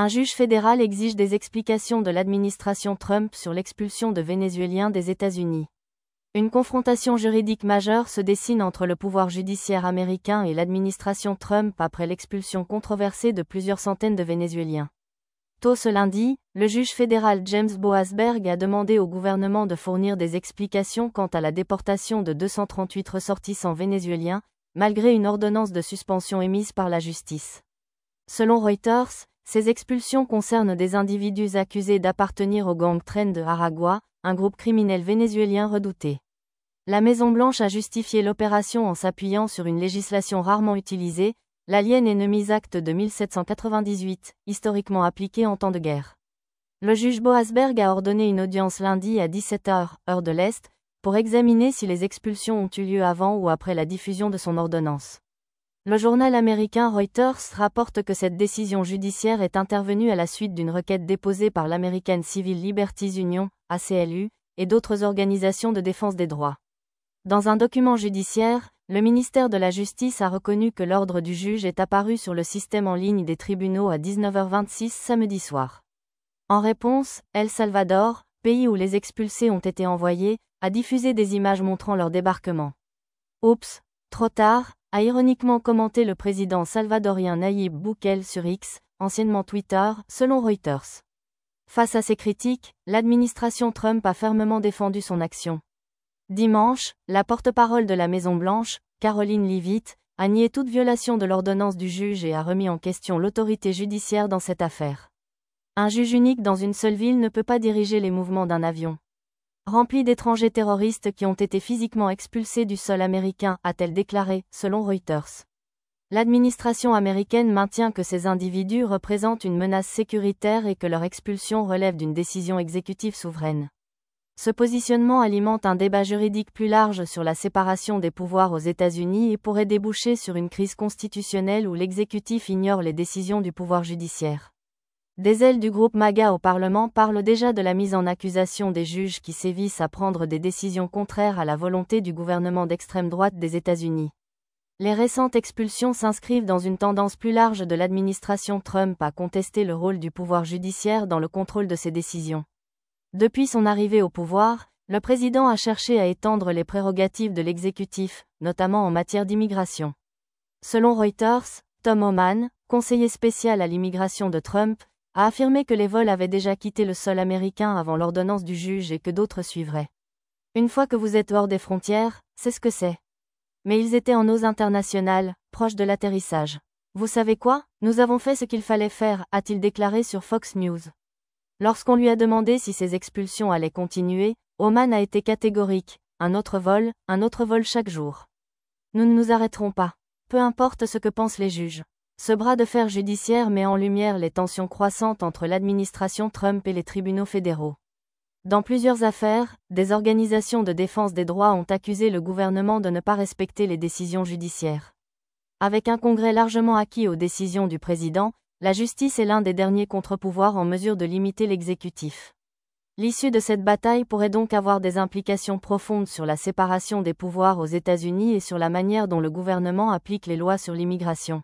Un juge fédéral exige des explications de l'administration Trump sur l'expulsion de Vénézuéliens des États-Unis. Une confrontation juridique majeure se dessine entre le pouvoir judiciaire américain et l'administration Trump après l'expulsion controversée de plusieurs centaines de Vénézuéliens. Tôt ce lundi, le juge fédéral James Boasberg a demandé au gouvernement de fournir des explications quant à la déportation de 238 ressortissants vénézuéliens, malgré une ordonnance de suspension émise par la justice. Selon Reuters, ces expulsions concernent des individus accusés d'appartenir au gang Tren de Aragua, un groupe criminel vénézuélien redouté. La Maison-Blanche a justifié l'opération en s'appuyant sur une législation rarement utilisée, l'Alien Enemies Act de 1798, historiquement appliquée en temps de guerre. Le juge Boasberg a ordonné une audience lundi à 17h, heure de l'Est, pour examiner si les expulsions ont eu lieu avant ou après la diffusion de son ordonnance. Le journal américain Reuters rapporte que cette décision judiciaire est intervenue à la suite d'une requête déposée par l'American Civil Liberties Union, ACLU, et d'autres organisations de défense des droits. Dans un document judiciaire, le ministère de la Justice a reconnu que l'ordre du juge est apparu sur le système en ligne des tribunaux à 19h26 samedi soir. En réponse, El Salvador, pays où les expulsés ont été envoyés, a diffusé des images montrant leur débarquement. Oups, trop tard, a ironiquement commenté le président salvadorien Nayib Bukele sur X, anciennement Twitter, selon Reuters. Face à ces critiques, l'administration Trump a fermement défendu son action. Dimanche, la porte-parole de la Maison-Blanche, Caroline Leavitt, a nié toute violation de l'ordonnance du juge et a remis en question l'autorité judiciaire dans cette affaire. Un juge unique dans une seule ville ne peut pas diriger les mouvements d'un avion rempli d'étrangers terroristes qui ont été physiquement expulsés du sol américain, a-t-elle déclaré, selon Reuters. L'administration américaine maintient que ces individus représentent une menace sécuritaire et que leur expulsion relève d'une décision exécutive souveraine. Ce positionnement alimente un débat juridique plus large sur la séparation des pouvoirs aux États-Unis et pourrait déboucher sur une crise constitutionnelle où l'exécutif ignore les décisions du pouvoir judiciaire. Des ailes du groupe MAGA au Parlement parlent déjà de la mise en accusation des juges qui sévissent à prendre des décisions contraires à la volonté du gouvernement d'extrême droite des États-Unis. Les récentes expulsions s'inscrivent dans une tendance plus large de l'administration Trump à contester le rôle du pouvoir judiciaire dans le contrôle de ses décisions. Depuis son arrivée au pouvoir, le président a cherché à étendre les prérogatives de l'exécutif, notamment en matière d'immigration. Selon Reuters, Tom Homan, conseiller spécial à l'immigration de Trump, a affirmé que les vols avaient déjà quitté le sol américain avant l'ordonnance du juge et que d'autres suivraient. Une fois que vous êtes hors des frontières, c'est ce que c'est. Mais ils étaient en eaux internationales, proches de l'atterrissage. Vous savez quoi? Nous avons fait ce qu'il fallait faire, a-t-il déclaré sur Fox News. Lorsqu'on lui a demandé si ces expulsions allaient continuer, Homan a été catégorique, un autre vol chaque jour. Nous ne nous arrêterons pas. Peu importe ce que pensent les juges. Ce bras de fer judiciaire met en lumière les tensions croissantes entre l'administration Trump et les tribunaux fédéraux. Dans plusieurs affaires, des organisations de défense des droits ont accusé le gouvernement de ne pas respecter les décisions judiciaires. Avec un Congrès largement acquis aux décisions du président, la justice est l'un des derniers contre-pouvoirs en mesure de limiter l'exécutif. L'issue de cette bataille pourrait donc avoir des implications profondes sur la séparation des pouvoirs aux États-Unis et sur la manière dont le gouvernement applique les lois sur l'immigration.